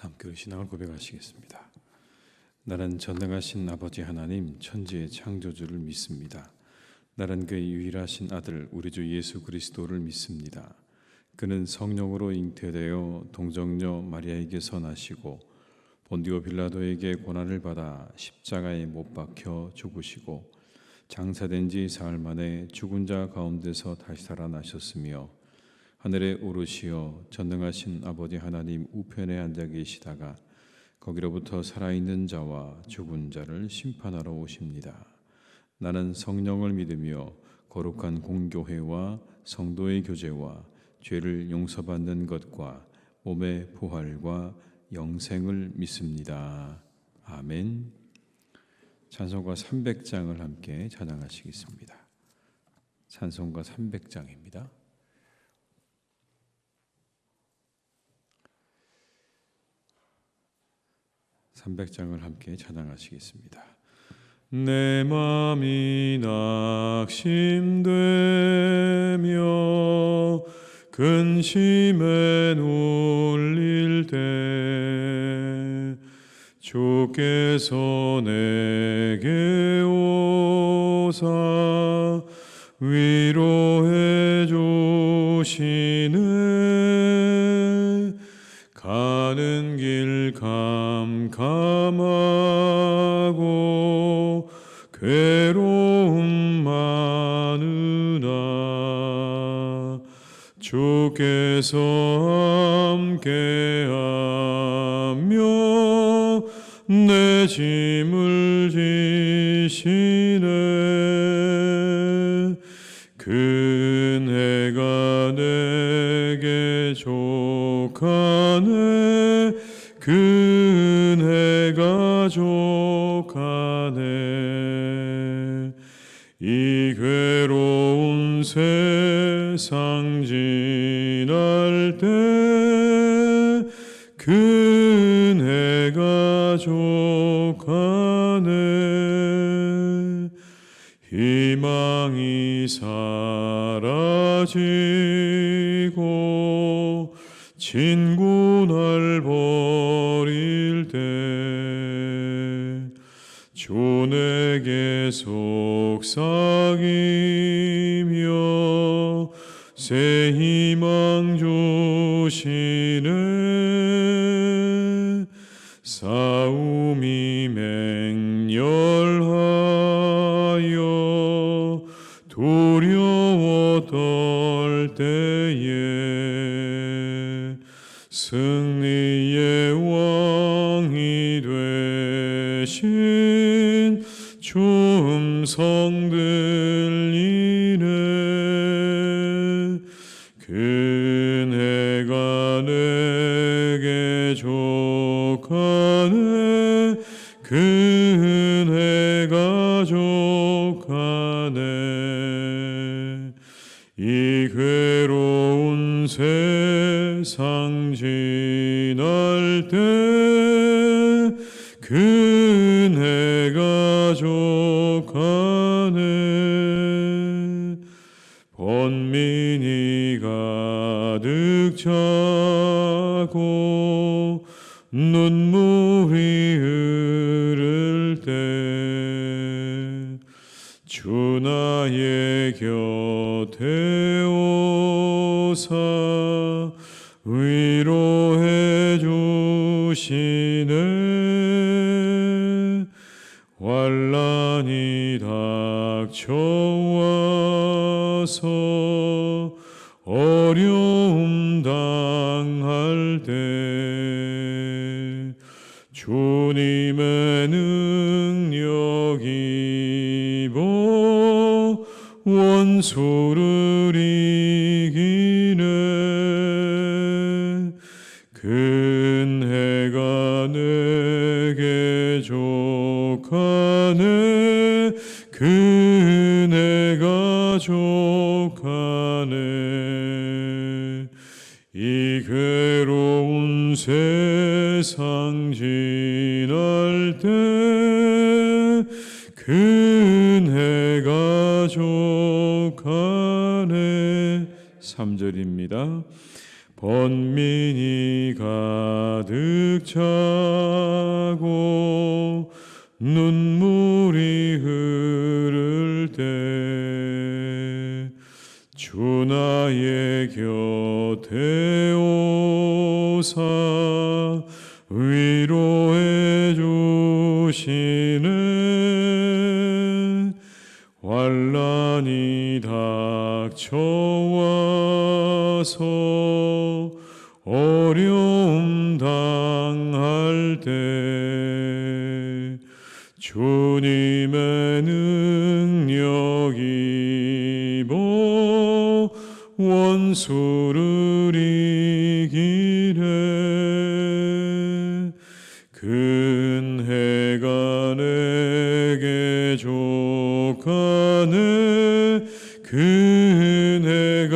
함께 우리 신앙을 고백하시겠습니다. 나는 전능하신 아버지 하나님 천지의 창조주를 믿습니다. 나는 그의 유일하신 아들 우리 주 예수 그리스도를 믿습니다. 그는 성령으로 잉태되어 동정녀 마리아에게서 나시고 본디오 빌라도에게 고난을 받아 십자가에 못 박혀 죽으시고 장사된 지 사흘 만에 죽은 자 가운데서 다시 살아나셨으며 하늘에 오르시어 전능하신 아버지 하나님 우편에 앉아 계시다가 거기로부터 살아있는 자와 죽은 자를 심판하러 오십니다. 나는 성령을 믿으며 거룩한 공교회와 성도의 교제와 죄를 용서받는 것과 몸의 부활과 영생을 믿습니다. 아멘. 찬송가 300장을 함께 찬양하시겠습니다. 찬송가 300장입니다. 300장을 함께 찬양하시겠습니다. 내 맘이 낙심되며 근심에 눌릴 때 주께서 내게 오사 위로해 주시네. 가는 길 캄캄하고 괴로움 많으나 주께서 함께하며 내 짐을 지시네. 그네가 내게 족하네. 그네가 족하네. 이 괴로운 세상 지날 때 그네가 족하네. 희망이 사라지고 친구 날 버릴 때 주 내게 속삭이며 새 희망 주시네. 싸움이 맹렬하여 두려워 떨 때에 승리의 왕이 되신 주 음성 들리네. 그네가 내게 족하네. 그네가 족하네. 이 괴로운 세상 지날 때 그네가 족하네. 번민이 가득 차고 눈물이 흐를 때 주 나의 곁에 오사 위로해 주시네. 환난이 닥쳐와서 어려움 당할 때 주님의 능력 입어 원수를 이기네. 그네가 내게 족하네. 그네가 족하네. 이 괴로운 세상 지날 때 그네가 족하네. 3절입니다. 번민이 가득 차고 눈물이 흐를 때 주 나의 곁에 오사 위로해 주시네. 환난이 닥쳐와서 어려움 당할 때 주님의 능력 입어 원수를 이기네. 근혜가 내게 족하네. 근혜가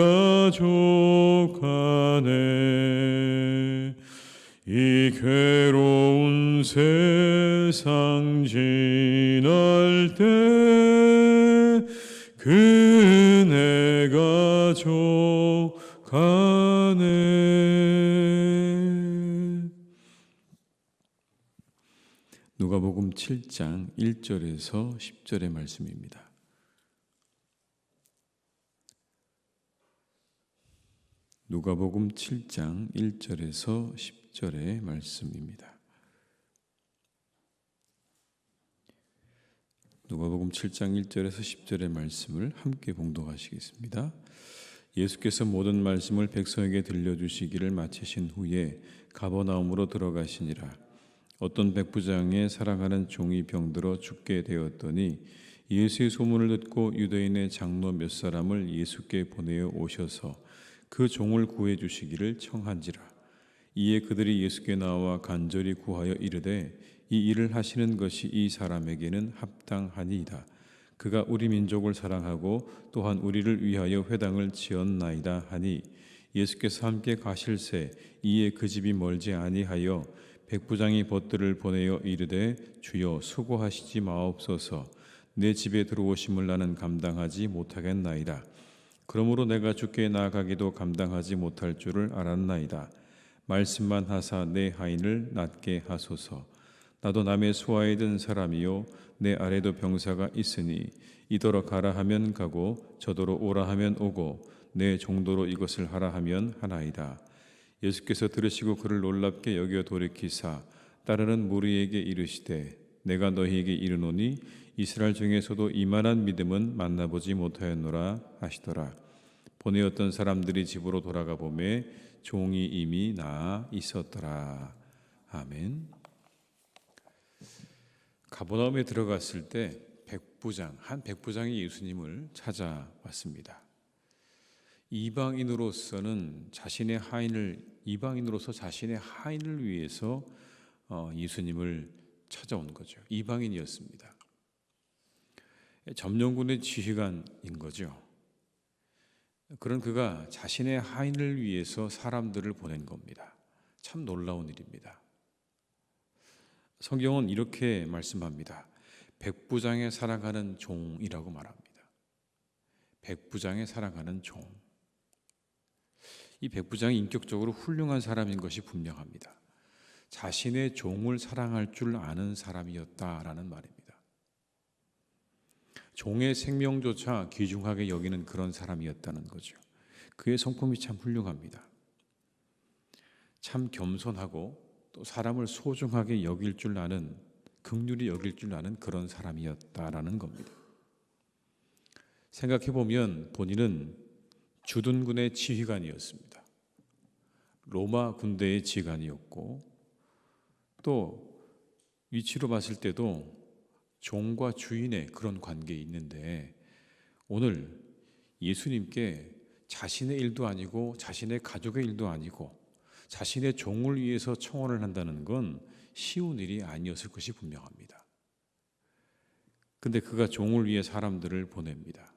족하네. 이 괴로운 세상 지날 때 그네가 족하네. 누가복음 7장 1절에서 10절의 말씀입니다. 누가복음 7장 1절에서 10절의 말씀입니다. 누가복음 7장 1절에서 10절의 말씀을 함께 봉독하시겠습니다. 예수께서 모든 말씀을 백성에게 들려주시기를 마치신 후에 가버나움으로 들어가시니라. 어떤 백부장의 사랑하는 종이 병들어 죽게 되었더니 예수의 소문을 듣고 유대인의 장로 몇 사람을 예수께 보내어 오셔서 그 종을 구해 주시기를 청한지라. 이에 그들이 예수께 나와 간절히 구하여 이르되 이 일을 하시는 것이 이 사람에게는 합당하니이다. 그가 우리 민족을 사랑하고 또한 우리를 위하여 회당을 지었나이다 하니 예수께서 함께 가실새 이에 그 집이 멀지 아니하여 백부장이 벗들을 보내어 이르되 주여 수고하시지 마옵소서. 내 집에 들어오심을 나는 감당하지 못하겠나이다. 그러므로 내가 주께 나아가기도 감당하지 못할 줄을 알았나이다. 말씀만 하사 내 하인을 낫게 하소서. 나도 남의 수하에 든 사람이요 내 아래도 병사가 있으니 이더러 가라 하면 가고 저더러 오라 하면 오고 내 정도로 이것을 하라 하면 하나이다. 예수께서 들으시고 그를 놀랍게 여겨 돌이키사 따르는 무리에게 이르시되 내가 너희에게 이르노니 이스라엘 중에서도 이만한 믿음은 만나보지 못하였노라 하시더라. 보내었던 사람들이 집으로 돌아가 보매 종이 이미 나아 있었더라. 아멘. 가버나움에 들어갔을 때 한 백부장이 예수님을 찾아왔습니다. 이방인으로서 자신의 하인을 위해서 예수님을 찾아온 거죠. 이방인이었습니다. 점령군의 지휘관인 거죠. 그런 그가 자신의 하인을 위해서 사람들을 보낸 겁니다. 참 놀라운 일입니다. 성경은 이렇게 말씀합니다. 백부장의 사랑하는 종이라고 말합니다. 백부장의 사랑하는 종. 이 백부장이 인격적으로 훌륭한 사람인 것이 분명합니다. 자신의 종을 사랑할 줄 아는 사람이었다라는 말입니다. 종의 생명조차 귀중하게 여기는 그런 사람이었다는 거죠. 그의 성품이 참 훌륭합니다. 참 겸손하고 또 사람을 소중하게 여길 줄 아는, 긍휼히 여길 줄 아는 그런 사람이었다라는 겁니다. 생각해보면 본인은 주둔군의 지휘관이었습니다. 로마 군대의 지휘관이었고 또 위치로 봤을 때도 종과 주인의 그런 관계에 있는데 오늘 예수님께 자신의 일도 아니고 자신의 가족의 일도 아니고 자신의 종을 위해서 청원을 한다는 건 쉬운 일이 아니었을 것이 분명합니다. 근데 그가 종을 위해 사람들을 보냅니다.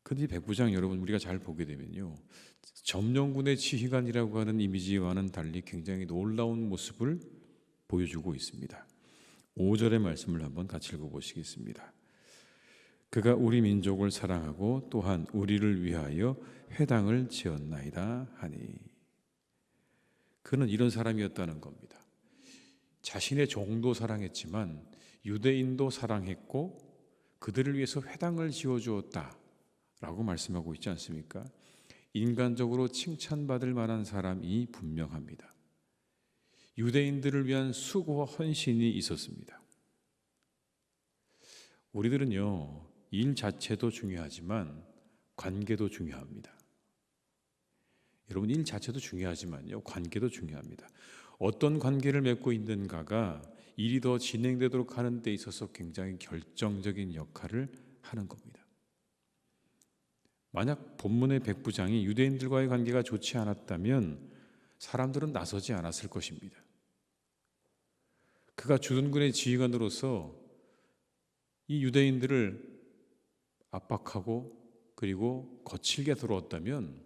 근데 백부장 여러분 우리가 잘 보게 되면요, 점령군의 지휘관이라고 하는 이미지와는 달리 굉장히 놀라운 모습을 보여주고 있습니다. 5절의 말씀을 한번 같이 읽어보시겠습니다. 그가 우리 민족을 사랑하고 또한 우리를 위하여 회당을 지었나이다 하니. 그는 이런 사람이었다는 겁니다. 자신의 종도 사랑했지만 유대인도 사랑했고 그들을 위해서 회당을 지어주었다라고 말씀하고 있지 않습니까? 인간적으로 칭찬받을 만한 사람이 분명합니다. 유대인들을 위한 수고와 헌신이 있었습니다. 우리들은요, 일 자체도 중요하지만 관계도 중요합니다. 여러분, 일 자체도 중요하지만요, 관계도 중요합니다. 어떤 관계를 맺고 있는가가 일이 더 진행되도록 하는 데 있어서 굉장히 결정적인 역할을 하는 겁니다. 만약 본문의 백부장이 유대인들과의 관계가 좋지 않았다면 사람들은 나서지 않았을 것입니다. 그가 주둔군의 지휘관으로서 이 유대인들을 압박하고 그리고 거칠게 들어왔다면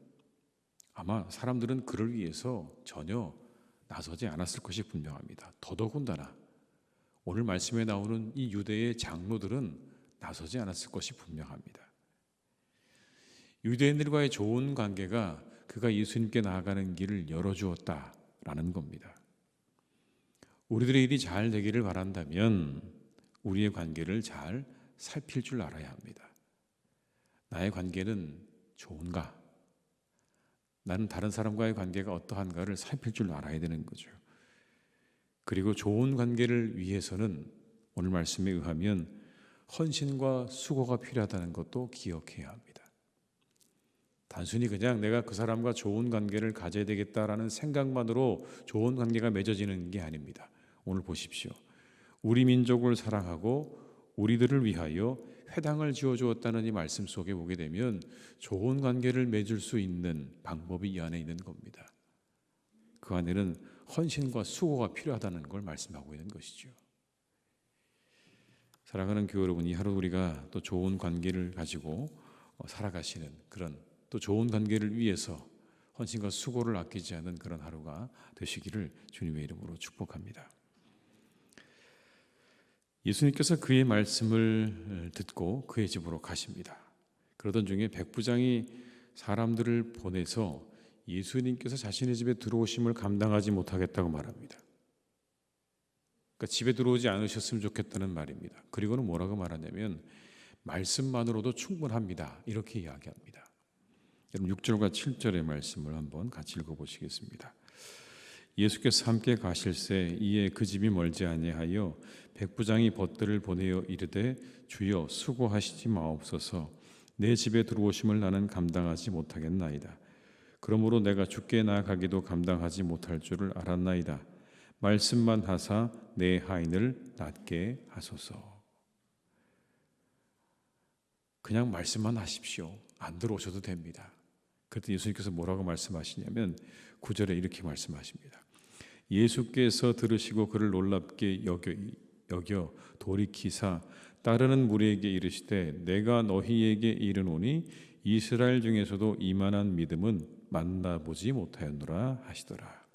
아마 사람들은 그를 위해서 전혀 나서지 않았을 것이 분명합니다. 더더군다나 오늘 말씀에 나오는 이 유대의 장로들은 나서지 않았을 것이 분명합니다. 유대인들과의 좋은 관계가 그가 예수님께 나아가는 길을 열어주었다라는 겁니다. 우리들의 일이 잘 되기를 바란다면 우리의 관계를 잘 살필 줄 알아야 합니다. 나의 관계는 좋은가? 나는 다른 사람과의 관계가 어떠한가를 살필 줄 알아야 되는 거죠. 그리고 좋은 관계를 위해서는 오늘 말씀에 의하면 헌신과 수고가 필요하다는 것도 기억해야 합니다. 단순히 그냥 내가 그 사람과 좋은 관계를 가져야 되겠다라는 생각만으로 좋은 관계가 맺어지는 게 아닙니다. 오늘 보십시오. 우리 민족을 사랑하고 우리들을 위하여 회당을 지어주었다는 이 말씀 속에 보게 되면 좋은 관계를 맺을 수 있는 방법이 이 안에 있는 겁니다. 그 안에는 헌신과 수고가 필요하다는 걸 말씀하고 있는 것이죠. 사랑하는 교회 여러분, 이 하루 우리가 또 좋은 관계를 가지고 살아가시는 그런 또 좋은 관계를 위해서 헌신과 수고를 아끼지 않는 그런 하루가 되시기를 주님의 이름으로 축복합니다. 예수님께서 그의 말씀을 듣고 그의 집으로 가십니다. 그러던 중에 백부장이 사람들을 보내서 예수님께서 자신의 집에 들어오심을 감당하지 못하겠다고 말합니다. 그러니까 집에 들어오지 않으셨으면 좋겠다는 말입니다. 그리고는 뭐라고 말하냐면 말씀만으로도 충분합니다. 이렇게 이야기합니다. 여러분 6절과 7절의 말씀을 한번 같이 읽어보시겠습니다. 예수께서 함께 가실새 이에 그 집이 멀지 아니하여 백부장이 벗들을 보내어 이르되 주여 수고하시지 마옵소서 내 집에 들어오심을 나는 감당하지 못하겠나이다. 그러므로 내가 주께 나아가기도 감당하지 못할 줄을 알았나이다. 말씀만 하사 내 하인을 낫게 하소서. 그냥 말씀만 하십시오. 안 들어오셔도 됩니다. 그때 예수님께서 뭐라고 말씀하시냐면 9절에 이렇게 말씀하십니다. 예수께서 들으시고 그를 놀랍게 여겨 돌이키사 따르는 무리에게 이르시되 내가 너희에게 이르노니 이스라엘 중에서도 이만한 믿음은 만나보지 못하였노라 하시더라.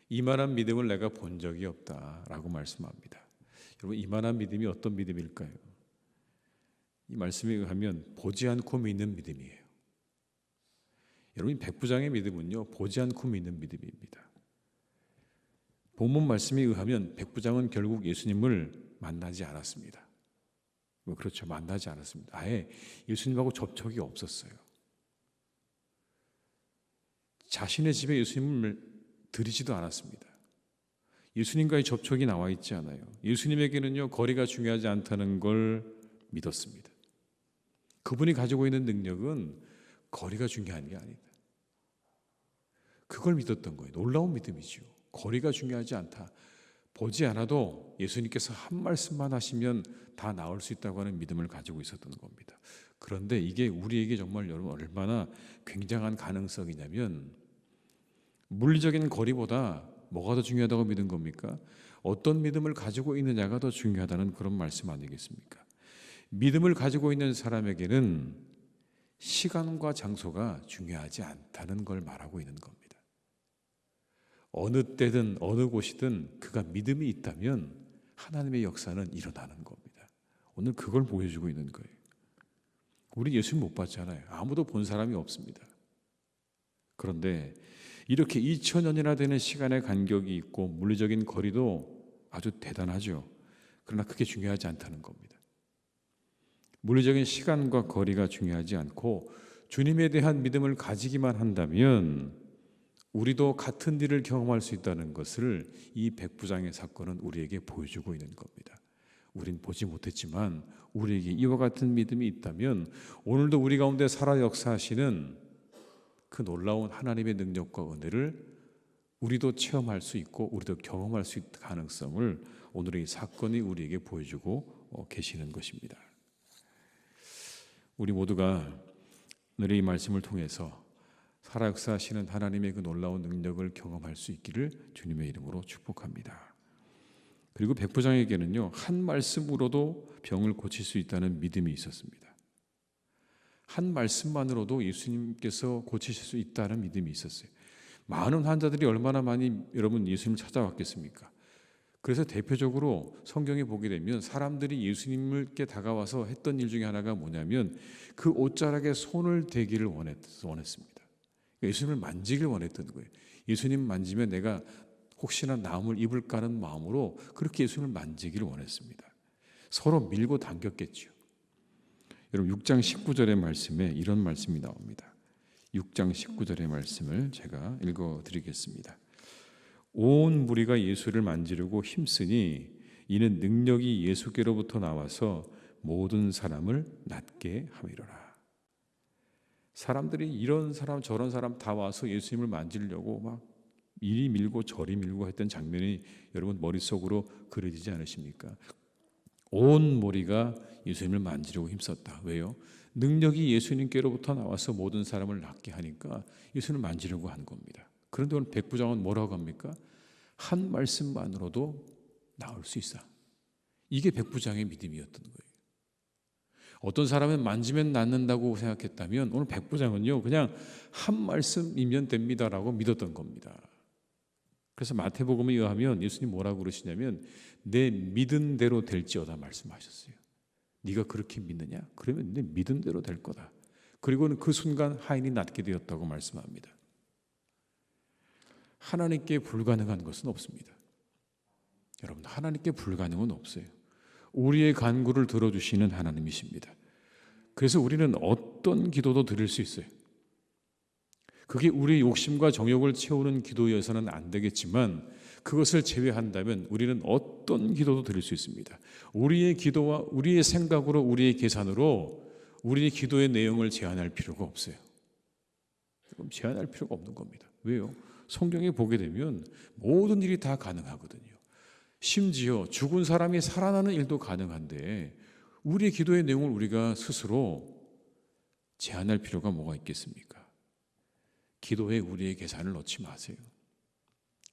이만한 믿음을 내가 본 적이 없다라고 말씀합니다. 여러분 이만한 믿음이 어떤 믿음일까요? 이 말씀에 의하면 보지 않고 믿는 믿음이에요. 여러분 백부장의 믿음은요 보지 않고 믿는 믿음입니다. 본문 말씀에 의하면 백부장은 결국 예수님을 만나지 않았습니다. 그렇죠. 만나지 않았습니다. 아예 예수님하고 접촉이 없었어요. 자신의 집에 예수님을 들이지도 않았습니다. 예수님과의 접촉이 나와 있지 않아요. 예수님에게는요 거리가 중요하지 않다는 걸 믿었습니다. 그분이 가지고 있는 능력은 거리가 중요한 게 아니다. 그걸 믿었던 거예요. 놀라운 믿음이죠. 거리가 중요하지 않다. 보지 않아도 예수님께서 한 말씀만 하시면 다 나올 수 있다고 하는 믿음을 가지고 있었던 겁니다. 그런데 이게 우리에게 정말 여러분 얼마나 굉장한 가능성이냐면 물리적인 거리보다 뭐가 더 중요하다고 믿은 겁니까? 어떤 믿음을 가지고 있느냐가 더 중요하다는 그런 말씀 아니겠습니까? 믿음을 가지고 있는 사람에게는 시간과 장소가 중요하지 않다는 걸 말하고 있는 겁니다. 어느 때든 어느 곳이든 그가 믿음이 있다면 하나님의 역사는 일어나는 겁니다. 오늘 그걸 보여주고 있는 거예요. 우리 예수님 못 봤잖아요. 아무도 본 사람이 없습니다. 그런데 이렇게 2000년이나 되는 시간의 간격이 있고 물리적인 거리도 아주 대단하죠. 그러나 그게 중요하지 않다는 겁니다. 물리적인 시간과 거리가 중요하지 않고 주님에 대한 믿음을 가지기만 한다면 우리도 같은 일을 경험할 수 있다는 것을 이 백부장의 사건은 우리에게 보여주고 있는 겁니다. 우린 보지 못했지만 우리에게 이와 같은 믿음이 있다면 오늘도 우리 가운데 살아 역사하시는 그 놀라운 하나님의 능력과 은혜를 우리도 체험할 수 있고 우리도 경험할 수 있는 가능성을 오늘의 이 사건이 우리에게 보여주고 계시는 것입니다. 우리 모두가 오늘의 이 말씀을 통해서 살아 역사하시는 하나님의 그 놀라운 능력을 경험할 수 있기를 주님의 이름으로 축복합니다. 그리고 백부장에게는요, 한 말씀으로도 병을 고칠 수 있다는 믿음이 있었습니다. 한 말씀만으로도 예수님께서 고치실 수 있다는 믿음이 있었어요. 많은 환자들이 얼마나 많이 여러분 예수님을 찾아왔겠습니까? 그래서 대표적으로 성경에 보게 되면 사람들이 예수님께 다가와서 했던 일 중에 하나가 뭐냐면 그 옷자락에 손을 대기를 원했습니다. 예수님을 만지길 원했던 거예요. 예수님 만지면 내가 혹시나 나음을 입을까 하는 마음으로 그렇게 예수님을 만지기를 원했습니다. 서로 밀고 당겼겠죠. 여러분 6장 19절의 말씀에 이런 말씀이 나옵니다. 6장 19절의 말씀을 제가 읽어드리겠습니다. 온 무리가 예수를 만지려고 힘쓰니 이는 능력이 예수께로부터 나와서 모든 사람을 낫게 함이로라. 사람들이 이런 사람 저런 사람 다 와서 예수님을 만지려고 막 이리 밀고 저리 밀고 했던 장면이 여러분 머릿속으로 그려지지 않으십니까? 온 무리가 예수님을 만지려고 힘썼다. 왜요? 능력이 예수님께로부터 나와서 모든 사람을 낫게 하니까 예수님을 만지려고 한 겁니다. 그런데 오늘 백부장은 뭐라고 합니까? 한 말씀만으로도 나을 수 있어. 이게 백부장의 믿음이었던 거예요. 어떤 사람은 만지면 낫는다고 생각했다면 오늘 백부장은요 그냥 한 말씀이면 됩니다라고 믿었던 겁니다. 그래서 마태복음에 의하면 예수님 뭐라고 그러시냐면 내 믿은 대로 될지어다 말씀하셨어요. 네가 그렇게 믿느냐? 그러면 내 믿은 대로 될 거다. 그리고는 그 순간 하인이 낫게 되었다고 말씀합니다. 하나님께 불가능한 것은 없습니다. 여러분 하나님께 불가능은 없어요. 우리의 간구를 들어주시는 하나님이십니다. 그래서 우리는 어떤 기도도 드릴 수 있어요. 그게 우리의 욕심과 정욕을 채우는 기도여서는 안 되겠지만 그것을 제외한다면 우리는 어떤 기도도 드릴 수 있습니다. 우리의 기도와 우리의 생각으로 우리의 계산으로 우리의 기도의 내용을 제한할 필요가 없어요. 제한할 필요가 없는 겁니다. 왜요? 성경에 보게 되면 모든 일이 다 가능하거든요. 심지어 죽은 사람이 살아나는 일도 가능한데 우리의 기도의 내용을 우리가 스스로 제한할 필요가 뭐가 있겠습니까? 기도에 우리의 계산을 넣지 마세요.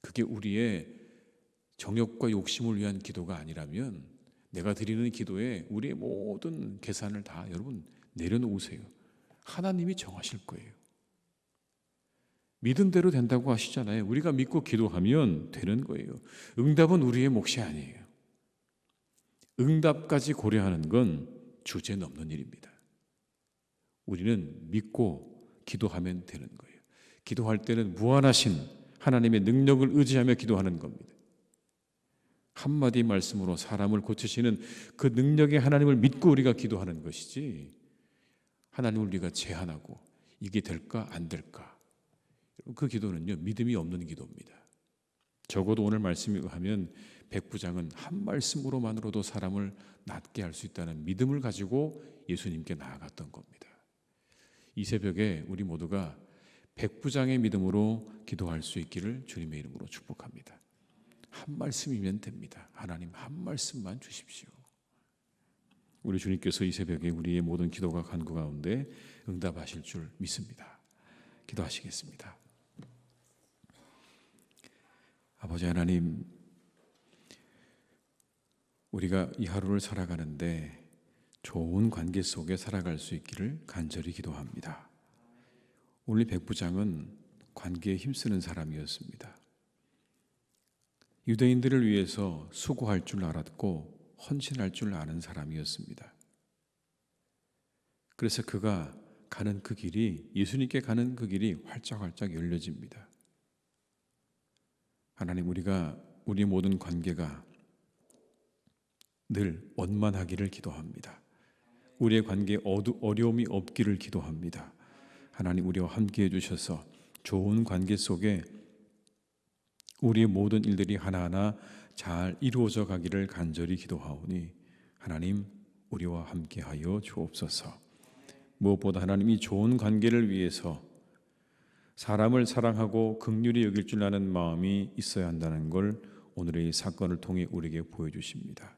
그게 우리의 정욕과 욕심을 위한 기도가 아니라면 내가 드리는 기도에 우리의 모든 계산을 다 여러분 내려놓으세요. 하나님이 정하실 거예요. 믿은 대로 된다고 하시잖아요. 우리가 믿고 기도하면 되는 거예요. 응답은 우리의 몫이 아니에요. 응답까지 고려하는 건 주제 넘는 일입니다. 우리는 믿고 기도하면 되는 거예요. 기도할 때는 무한하신 하나님의 능력을 의지하며 기도하는 겁니다. 한마디 말씀으로 사람을 고치시는 그 능력의 하나님을 믿고 우리가 기도하는 것이지 하나님을 우리가 제한하고 이게 될까 안 될까 그 기도는요 믿음이 없는 기도입니다. 적어도 오늘 말씀에 의하면 백부장은 한 말씀으로만으로도 사람을 낫게 할 수 있다는 믿음을 가지고 예수님께 나아갔던 겁니다. 이 새벽에 우리 모두가 백부장의 믿음으로 기도할 수 있기를 주님의 이름으로 축복합니다. 한 말씀이면 됩니다. 하나님 한 말씀만 주십시오. 우리 주님께서 이 새벽에 우리의 모든 기도가 간구 가운데 응답하실 줄 믿습니다. 기도하시겠습니다. 아버지 하나님, 우리가 이 하루를 살아가는데 좋은 관계 속에 살아갈 수 있기를 간절히 기도합니다. 오늘 백부장은 관계에 힘쓰는 사람이었습니다. 유대인들을 위해서 수고할 줄 알았고 헌신할 줄 아는 사람이었습니다. 그래서 그가 가는 그 길이, 예수님께 가는 그 길이 활짝활짝 열려집니다. 하나님, 우리 모든 관계가 늘 원만하기를 기도합니다. 우리의 관계에 어려움이 없기를 기도합니다. 하나님, 우리와 함께 해주셔서 좋은 관계 속에 우리의 모든 일들이 하나하나 잘 이루어져 가기를 간절히 기도하오니 하나님, 우리와 함께하여 주옵소서. 무엇보다 하나님, 이 좋은 관계를 위해서 사람을 사랑하고 긍휼히 여길 줄 아는 마음이 있어야 한다는 걸 오늘의 이 사건을 통해 우리에게 보여주십니다.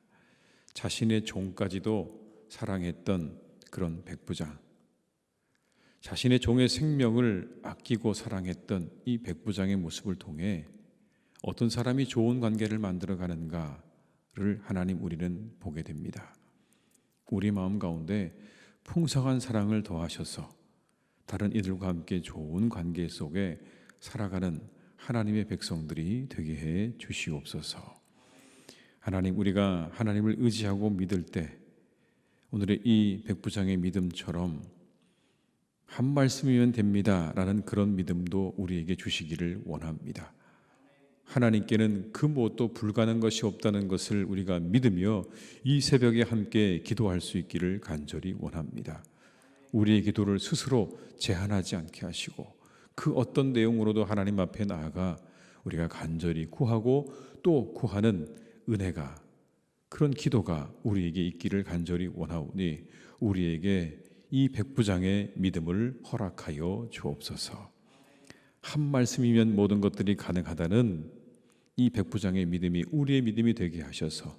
자신의 종까지도 사랑했던 그런 백부장, 자신의 종의 생명을 아끼고 사랑했던 이 백부장의 모습을 통해 어떤 사람이 좋은 관계를 만들어 가는가를 하나님, 우리는 보게 됩니다. 우리 마음 가운데 풍성한 사랑을 더하셔서 다른 이들과 함께 좋은 관계 속에 살아가는 하나님의 백성들이 되게 해 주시옵소서. 하나님, 우리가 하나님을 의지하고 믿을 때 오늘의 이 백부장의 믿음처럼 한 말씀이면 됩니다라는 그런 믿음도 우리에게 주시기를 원합니다. 하나님께는 그 무엇도 불가능한 것이 없다는 것을 우리가 믿으며 이 새벽에 함께 기도할 수 있기를 간절히 원합니다. 우리의 기도를 스스로 제한하지 않게 하시고 그 어떤 내용으로도 하나님 앞에 나아가 우리가 간절히 구하고 또 구하는 은혜가, 그런 기도가 우리에게 있기를 간절히 원하오니 우리에게 이 백부장의 믿음을 허락하여 주옵소서. 한 말씀이면 모든 것들이 가능하다는 이 백부장의 믿음이 우리의 믿음이 되게 하셔서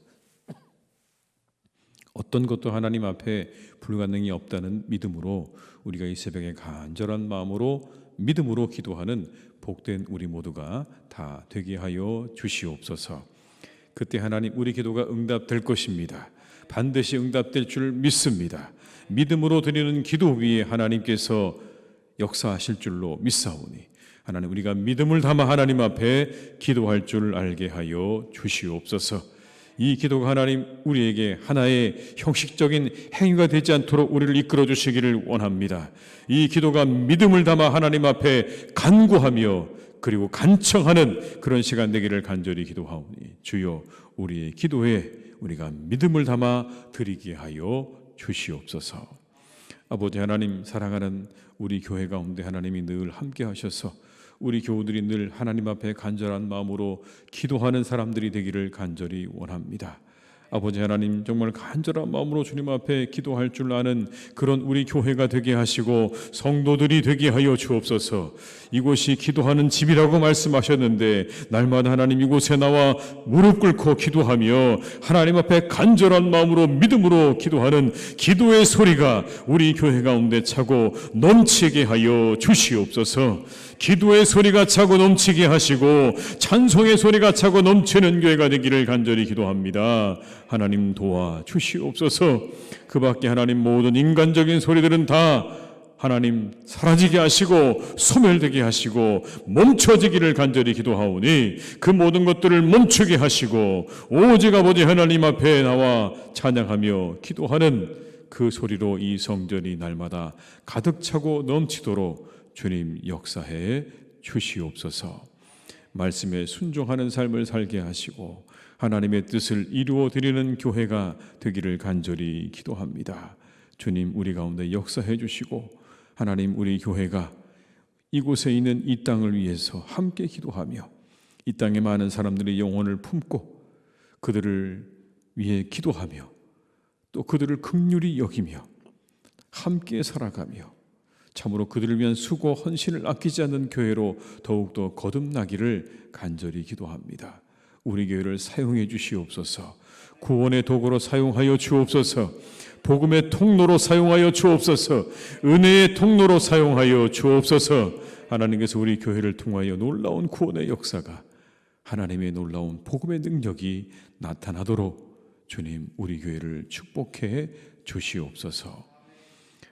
어떤 것도 하나님 앞에 불가능이 없다는 믿음으로 우리가 이 새벽에 간절한 마음으로 믿음으로 기도하는 복된 우리 모두가 다 되게 하여 주시옵소서. 그때 하나님, 우리 기도가 응답될 것입니다. 반드시 응답될 줄 믿습니다. 믿음으로 드리는 기도 위에 하나님께서 역사하실 줄로 믿사오니 하나님, 우리가 믿음을 담아 하나님 앞에 기도할 줄 알게 하여 주시옵소서. 이 기도가 하나님, 우리에게 하나의 형식적인 행위가 되지 않도록 우리를 이끌어 주시기를 원합니다. 이 기도가 믿음을 담아 하나님 앞에 간구하며 그리고 간청하는 그런 시간 되기를 간절히 기도하오니 주여, 우리의 기도에 우리가 믿음을 담아 드리게 하여 주시옵소서. 아버지 하나님, 사랑하는 우리 교회 가운데 하나님이 늘 함께 하셔서 우리 교우들이 늘 하나님 앞에 간절한 마음으로 기도하는 사람들이 되기를 간절히 원합니다. 아버지 하나님, 정말 간절한 마음으로 주님 앞에 기도할 줄 아는 그런 우리 교회가 되게 하시고 성도들이 되게 하여 주옵소서. 이곳이 기도하는 집이라고 말씀하셨는데 날마다 하나님 이곳에 나와 무릎 꿇고 기도하며 하나님 앞에 간절한 마음으로 믿음으로 기도하는 기도의 소리가 우리 교회 가운데 차고 넘치게 하여 주시옵소서. 기도의 소리가 차고 넘치게 하시고 찬송의 소리가 차고 넘치는 교회가 되기를 간절히 기도합니다. 하나님 도와 주시옵소서. 그 밖에 하나님 모든 인간적인 소리들은 다 하나님 사라지게 하시고 소멸되게 하시고 멈춰지기를 간절히 기도하오니 그 모든 것들을 멈추게 하시고 오직 아버지 하나님 앞에 나와 찬양하며 기도하는 그 소리로 이 성전이 날마다 가득 차고 넘치도록 주님 역사해 주시옵소서. 말씀에 순종하는 삶을 살게 하시고 하나님의 뜻을 이루어 드리는 교회가 되기를 간절히 기도합니다. 주님, 우리 가운데 역사해 주시고 하나님, 우리 교회가 이곳에 있는 이 땅을 위해서 함께 기도하며 이 땅에 많은 사람들의 영혼을 품고 그들을 위해 기도하며 또 그들을 긍휼히 여기며 함께 살아가며 참으로 그들을 위한 수고 헌신을 아끼지 않는 교회로 더욱더 거듭나기를 간절히 기도합니다. 우리 교회를 사용해 주시옵소서. 구원의 도구로 사용하여 주옵소서. 복음의 통로로 사용하여 주옵소서. 은혜의 통로로 사용하여 주옵소서. 하나님께서 우리 교회를 통하여 놀라운 구원의 역사가, 하나님의 놀라운 복음의 능력이 나타나도록 주님, 우리 교회를 축복해 주시옵소서.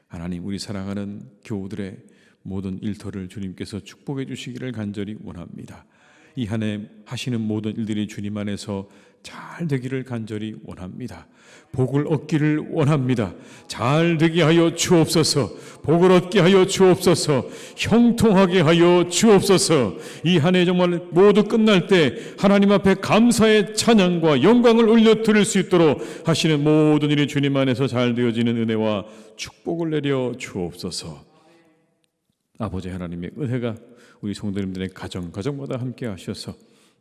하나님, 우리 사랑하는 교우들의 모든 일터를 주님께서 축복해 주시기를 간절히 원합니다. 이 한 해 하시는 모든 일들이 주님 안에서 잘 되기를 간절히 원합니다. 복을 얻기를 원합니다. 잘 되게 하여 주옵소서. 복을 얻게 하여 주옵소서. 형통하게 하여 주옵소서. 이 한 해 정말 모두 끝날 때 하나님 앞에 감사의 찬양과 영광을 올려 드릴 수 있도록 하시는 모든 일이 주님 안에서 잘 되어지는 은혜와 축복을 내려 주옵소서. 아버지 하나님의 은혜가 우리 성도님들의 가정마다 함께 하셔서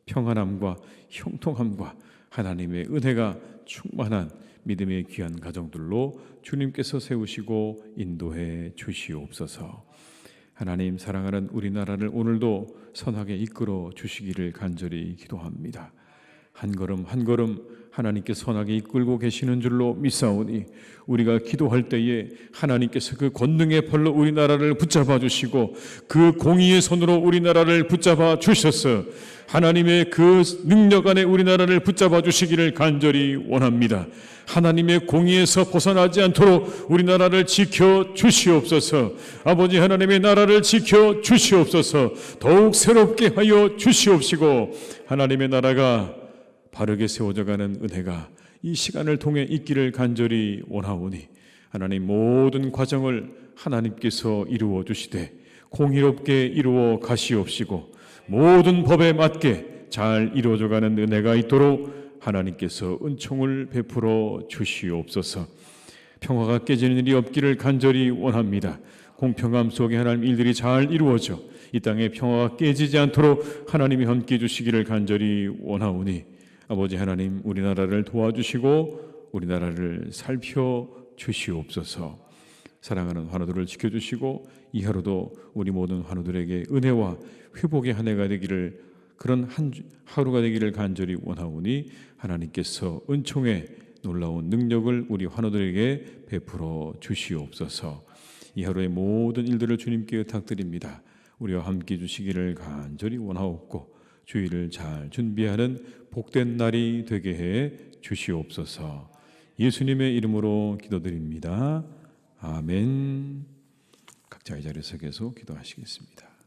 평안함과 형통함과 하나님의 은혜가 충만한 믿음의 귀한 가정들로 주님께서 세우시고 인도해 주시옵소서. 하나님, 사랑하는 우리나라를 오늘도 선하게 이끌어 주시기를 간절히 기도합니다. 한 걸음 한 걸음 하나님께 선하게 이끌고 계시는 줄로 믿사오니 우리가 기도할 때에 하나님께서 그 권능의 팔로 우리나라를 붙잡아 주시고 그 공의의 손으로 우리나라를 붙잡아 주셔서 하나님의 그 능력 안에 우리나라를 붙잡아 주시기를 간절히 원합니다. 하나님의 공의에서 벗어나지 않도록 우리나라를 지켜 주시옵소서. 아버지 하나님의 나라를 지켜 주시옵소서. 더욱 새롭게 하여 주시옵시고 하나님의 나라가 바르게 세워져가는 은혜가 이 시간을 통해 있기를 간절히 원하오니 하나님 모든 과정을 하나님께서 이루어 주시되 공의롭게 이루어 가시옵시고 모든 법에 맞게 잘 이루어져가는 은혜가 있도록 하나님께서 은총을 베풀어 주시옵소서. 평화가 깨지는 일이 없기를 간절히 원합니다. 공평함 속에 하나님 일들이 잘 이루어져 이 땅에 평화가 깨지지 않도록 하나님이 함께 해주시기를 간절히 원하오니 아버지 하나님, 우리나라를 도와주시고 우리나라를 살펴주시옵소서. 사랑하는 환우들을 지켜주시고 이 하루도 우리 모든 환우들에게 은혜와 회복의 한 해가 되기를, 그런 하루가 되기를 간절히 원하오니 하나님께서 은총의 놀라운 능력을 우리 환우들에게 베풀어 주시옵소서. 이 하루의 모든 일들을 주님께 의탁드립니다. 우리와 함께 주시기를 간절히 원하옵고 주일을 잘 준비하는 복된 날이 되게 해 주시옵소서. 예수님의 이름으로 기도드립니다. 아멘. 각자 이 자리에서 계속 기도하시겠습니다.